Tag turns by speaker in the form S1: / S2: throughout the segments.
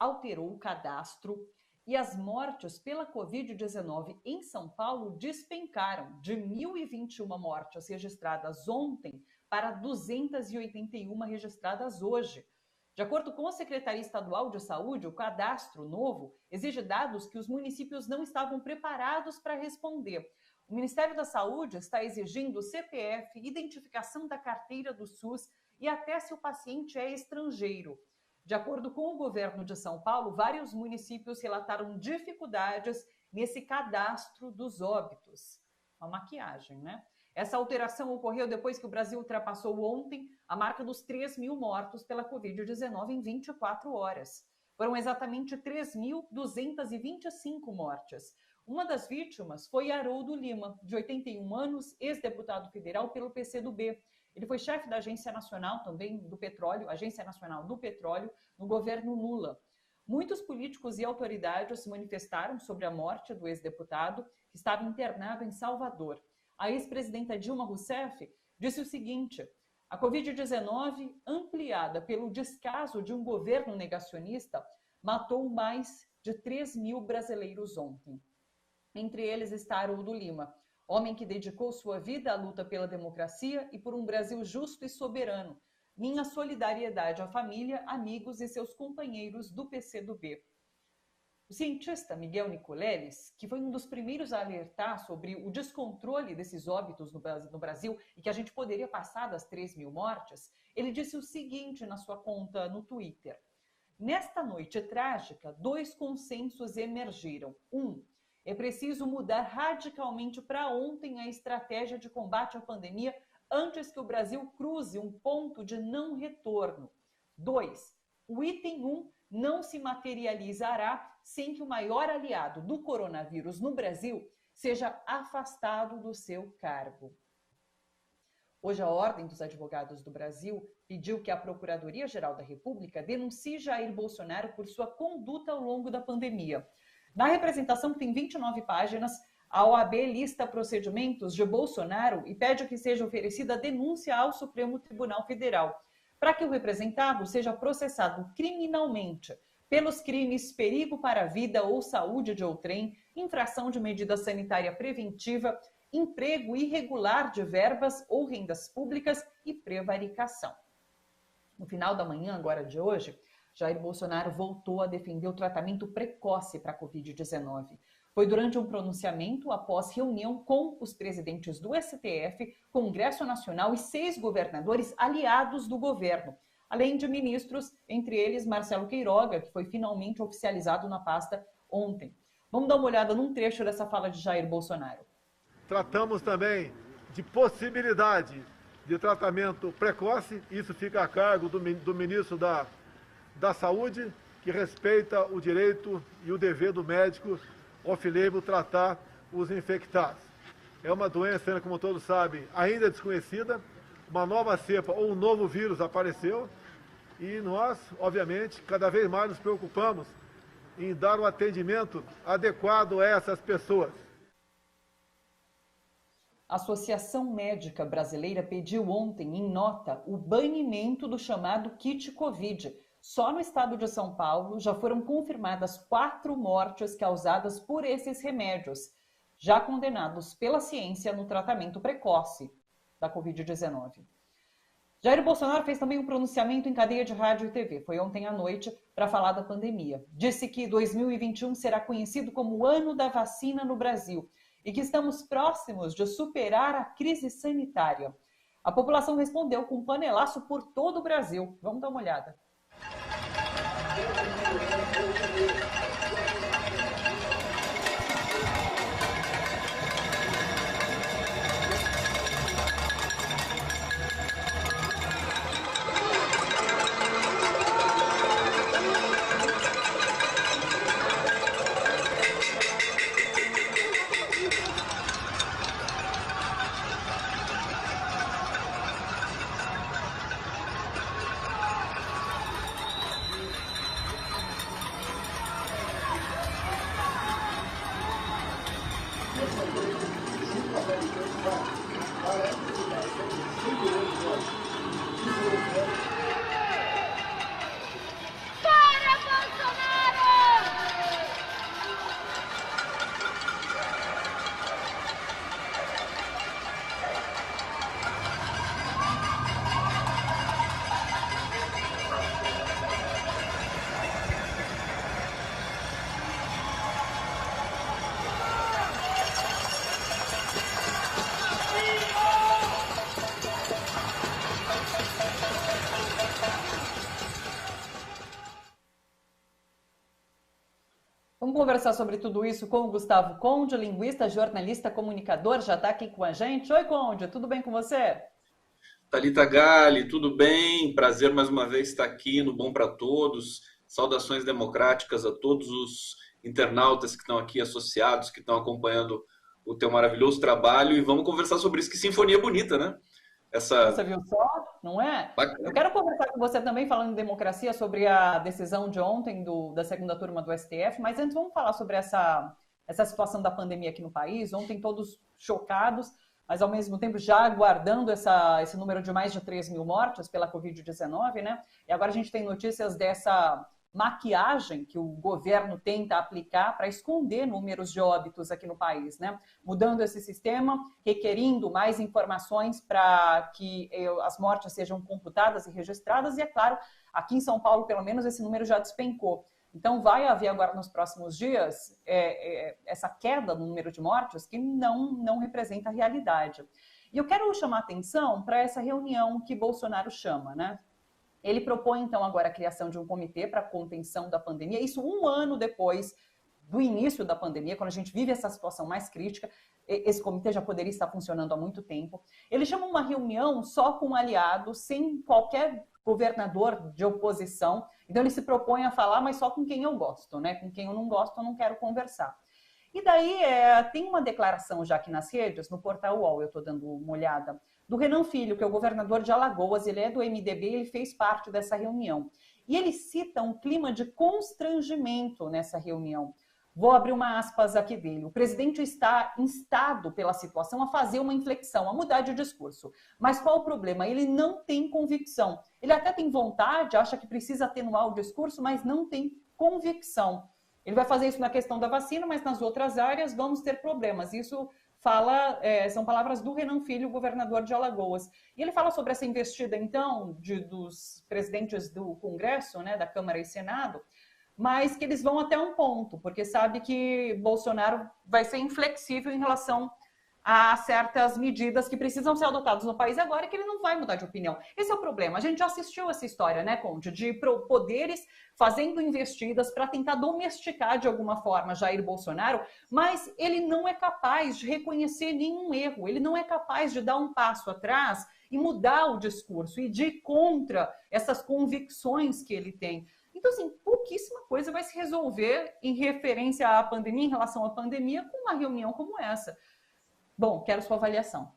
S1: alterou o cadastro e as mortes pela Covid-19 em São Paulo despencaram de 1.021 mortes registradas ontem para 281 registradas hoje. De acordo com a Secretaria Estadual de Saúde, o cadastro novo exige dados que os municípios não estavam preparados para responder. O Ministério da Saúde está exigindo CPF, identificação da carteira do SUS e até se o paciente é estrangeiro. De acordo com o governo de São Paulo, vários municípios relataram dificuldades nesse cadastro dos óbitos. Uma maquiagem, né? Essa alteração ocorreu depois que o Brasil ultrapassou ontem a marca dos 3.000 mortos pela Covid-19 em 24 horas. Foram exatamente 3.225 mortes. Uma das vítimas foi Haroldo Lima, de 81 anos, ex-deputado federal pelo PCdoB. Ele foi chefe da Agência Nacional também do Petróleo, Agência Nacional do Petróleo, no governo Lula. Muitos políticos e autoridades se manifestaram sobre a morte do ex-deputado, que estava internado em Salvador. A ex-presidenta Dilma Rousseff disse o seguinte: a Covid-19, ampliada pelo descaso de um governo negacionista, matou mais de 3.000 brasileiros ontem. Entre eles está Haroldo Lima, homem que dedicou sua vida à luta pela democracia e por um Brasil justo e soberano. Minha solidariedade à família, amigos e seus companheiros do PCdoB. O cientista Miguel Nicoleles, que foi um dos primeiros a alertar sobre o descontrole desses óbitos no Brasil e que a gente poderia passar das 3.000 mortes, ele disse o seguinte na sua conta no Twitter: nesta noite trágica, 2 consensos emergiram. É preciso mudar radicalmente para ontem a estratégia de combate à pandemia antes que o Brasil cruze um ponto de não retorno. 2. O item 1 não se materializará sem que o maior aliado do coronavírus no Brasil seja afastado do seu cargo. Hoje, a Ordem dos Advogados do Brasil pediu que a Procuradoria-Geral da República denuncie Jair Bolsonaro por sua conduta ao longo da pandemia. Na representação, que tem 29 páginas, a OAB lista procedimentos de Bolsonaro e pede que seja oferecida denúncia ao Supremo Tribunal Federal, para que o representado seja processado criminalmente pelos crimes perigo para a vida ou saúde de outrem, infração de medida sanitária preventiva, emprego irregular de verbas ou rendas públicas e prevaricação. No final da manhã, agora de hoje, Jair Bolsonaro voltou a defender o tratamento precoce para a Covid-19. Foi durante um pronunciamento após reunião com os presidentes do STF, Congresso Nacional e 6 governadores aliados do governo, além de ministros, entre eles Marcelo Queiroga, que foi finalmente oficializado na pasta ontem. Vamos dar uma olhada num trecho dessa fala de Jair Bolsonaro.
S2: Tratamos também de possibilidade de tratamento precoce, isso fica a cargo do ministro da Saúde, que respeita o direito e o dever do médico off-label tratar os infectados. É uma doença, como todos sabem, ainda desconhecida, uma nova cepa ou um novo vírus apareceu e nós, obviamente, cada vez mais nos preocupamos em dar um atendimento adequado a essas pessoas.
S1: A Associação Médica Brasileira pediu ontem, em nota, o banimento do chamado kit Covid. Só no estado de São Paulo já foram confirmadas 4 mortes causadas por esses remédios, já condenados pela ciência no tratamento precoce da Covid-19. Jair Bolsonaro fez também um pronunciamento em cadeia de rádio e TV. Foi ontem à noite para falar da pandemia. Disse que 2021 será conhecido como o ano da vacina no Brasil e que estamos próximos de superar a crise sanitária. A população respondeu com um panelaço por todo o Brasil. Vamos dar uma olhada. Vamos conversar sobre tudo isso com o Gustavo Conde, linguista, jornalista, comunicador, já está aqui com a gente. Oi, Conde, tudo bem com você?
S3: Thalita Galli, tudo bem? Prazer mais uma vez estar aqui no Bom para Todos. Saudações democráticas a todos os internautas que estão aqui associados, que estão acompanhando o teu maravilhoso trabalho. E vamos conversar sobre isso. Que sinfonia bonita, né?
S1: Você viu só, não é?
S3: Bacana.
S1: Eu quero conversar com você também, falando em democracia, sobre a decisão de ontem da segunda turma do STF, mas antes vamos falar sobre essa situação da pandemia aqui no país. Ontem todos chocados, mas ao mesmo tempo já aguardando esse número de mais de 3 mil mortes pela Covid-19, né? E agora a gente tem notícias dessa maquiagem que o governo tenta aplicar para esconder números de óbitos aqui no país, né? Mudando esse sistema, requerindo mais informações para que as mortes sejam computadas e registradas, e é claro, aqui em São Paulo, pelo menos, esse número já despencou. Então vai haver agora nos próximos dias essa queda no número de mortes que não representa a realidade. E eu quero chamar a atenção para essa reunião que Bolsonaro chama, né? Ele propõe, então, agora a criação de um comitê para a contenção da pandemia, isso um ano depois do início da pandemia, quando a gente vive essa situação mais crítica. Esse comitê já poderia estar funcionando há muito tempo. Ele chama uma reunião só com aliados, sem qualquer governador de oposição. Então, ele se propõe a falar, mas só com quem eu gosto, né? Com quem eu não gosto, eu não quero conversar. E daí, tem uma declaração já aqui nas redes, no portal UOL, eu estou dando uma olhada, do Renan Filho, que é o governador de Alagoas, ele é do MDB, ele fez parte dessa reunião. E ele cita um clima de constrangimento nessa reunião. Vou abrir uma aspas aqui dele. O presidente está instado pela situação a fazer uma inflexão, a mudar de discurso. Mas qual o problema? Ele não tem convicção. Ele até tem vontade, acha que precisa atenuar o discurso, mas não tem convicção. Ele vai fazer isso na questão da vacina, mas nas outras áreas vamos ter problemas. Isso são palavras do Renan Filho, governador de Alagoas. E ele fala sobre essa investida, então, dos presidentes do Congresso, né, da Câmara e Senado, mas que eles vão até um ponto, porque sabe que Bolsonaro vai ser inflexível em relação a certas medidas que precisam ser adotadas no país agora, que ele não vai mudar de opinião. Esse é o problema. A gente já assistiu essa história, né, Conde, de poderes fazendo investidas para tentar domesticar de alguma forma Jair Bolsonaro, mas ele não é capaz de reconhecer nenhum erro, ele não é capaz de dar um passo atrás e mudar o discurso e de ir contra essas convicções que ele tem. Então, assim, pouquíssima coisa vai se resolver em referência à pandemia, em relação à pandemia, com uma reunião como essa. Bom, quero sua avaliação.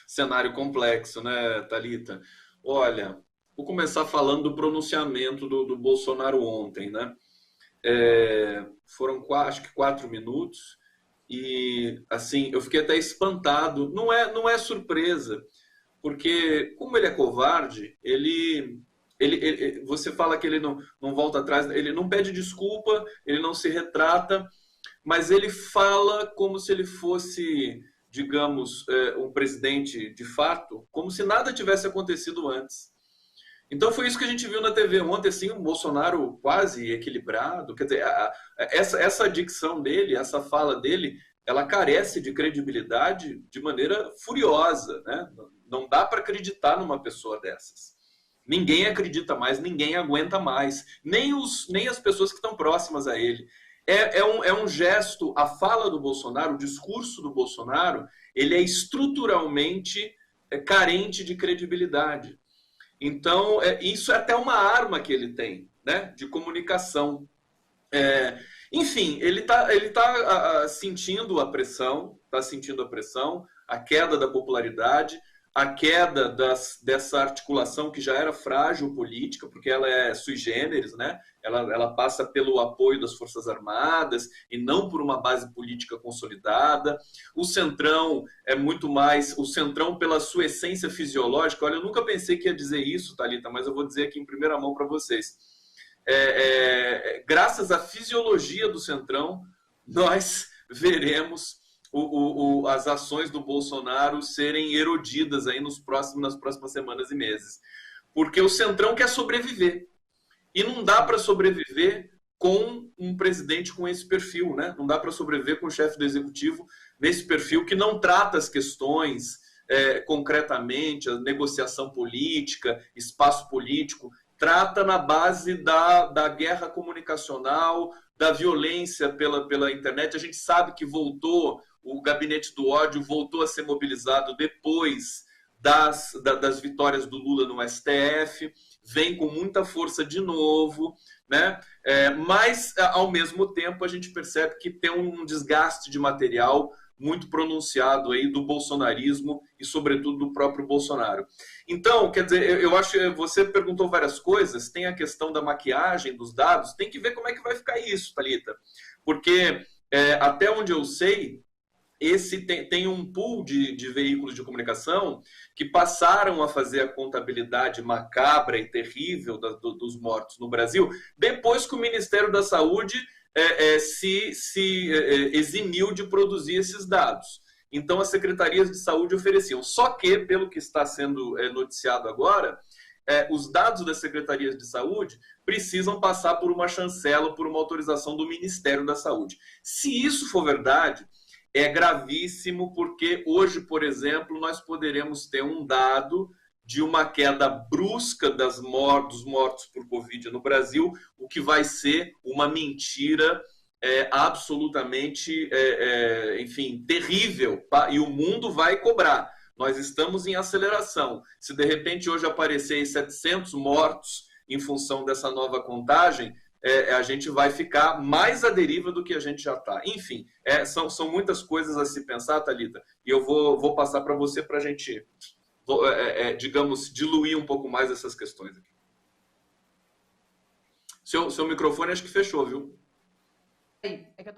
S3: Cenário complexo, né, Thalita? Olha, vou começar falando do pronunciamento do Bolsonaro ontem, né? Foram acho que 4 minutos e, assim, eu fiquei até espantado. Não é surpresa, porque como ele é covarde, você fala que ele não volta atrás, ele não pede desculpa, ele não se retrata, mas ele fala como se ele fosse, digamos, um presidente de fato, como se nada tivesse acontecido antes. Então foi isso que a gente viu na TV ontem, assim, um Bolsonaro quase equilibrado. Quer dizer, essa dicção dele, essa fala dele, ela carece de credibilidade de maneira furiosa, né? Não dá para acreditar numa pessoa dessas. Ninguém acredita mais, ninguém aguenta mais, nem as pessoas que estão próximas a ele. É um gesto, a fala do Bolsonaro, o discurso do Bolsonaro, ele é estruturalmente carente de credibilidade. Então, isso é até uma arma que ele tem, né, de comunicação. Enfim, ele tá sentindo a pressão, a queda da popularidade, a queda dessa articulação que já era frágil política, porque ela é sui generis, né? Ela passa pelo apoio das Forças Armadas e não por uma base política consolidada. O Centrão é muito mais... O Centrão, pela sua essência fisiológica... Olha, eu nunca pensei que ia dizer isso, Thalita, mas eu vou dizer aqui em primeira mão para vocês. Graças à fisiologia do Centrão, nós veremos as ações do Bolsonaro serem erodidas aí nas próximas semanas e meses. Porque o Centrão quer sobreviver. E não dá para sobreviver com um presidente com esse perfil, né? Não dá para sobreviver com o chefe do executivo nesse perfil que não trata as questões concretamente, a negociação política, espaço político, trata na base da guerra comunicacional, da violência pela internet. A gente sabe que o gabinete do ódio voltou a ser mobilizado depois das vitórias do Lula no STF, vem com muita força de novo, né? Mas, ao mesmo tempo, a gente percebe que tem um desgaste de material muito pronunciado aí do bolsonarismo e, sobretudo, do próprio Bolsonaro. Então, quer dizer, eu acho que você perguntou várias coisas, tem a questão da maquiagem dos dados, tem que ver como é que vai ficar isso, Thalita, porque até onde eu sei, tem um pool de veículos de comunicação que passaram a fazer a contabilidade macabra e terrível dos mortos no Brasil, depois que o Ministério da Saúde se eximiu de produzir esses dados. Então, as secretarias de saúde ofereciam. Só que, pelo que está sendo noticiado agora, os dados das secretarias de saúde precisam passar por uma chancela, por uma autorização do Ministério da Saúde. Se isso for verdade, é gravíssimo, porque hoje, por exemplo, nós poderemos ter um dado de uma queda brusca dos mortos por Covid no Brasil, o que vai ser uma mentira absolutamente, enfim, terrível, e o mundo vai cobrar. Nós estamos em aceleração. Se de repente hoje aparecer 700 mortos em função dessa nova contagem, a gente vai ficar mais à deriva do que a gente já está. Enfim, são muitas coisas a se pensar, Thalita, e eu vou passar para você para a gente, digamos, diluir um pouco mais essas questões aqui. Seu microfone acho que fechou, viu?
S1: É que eu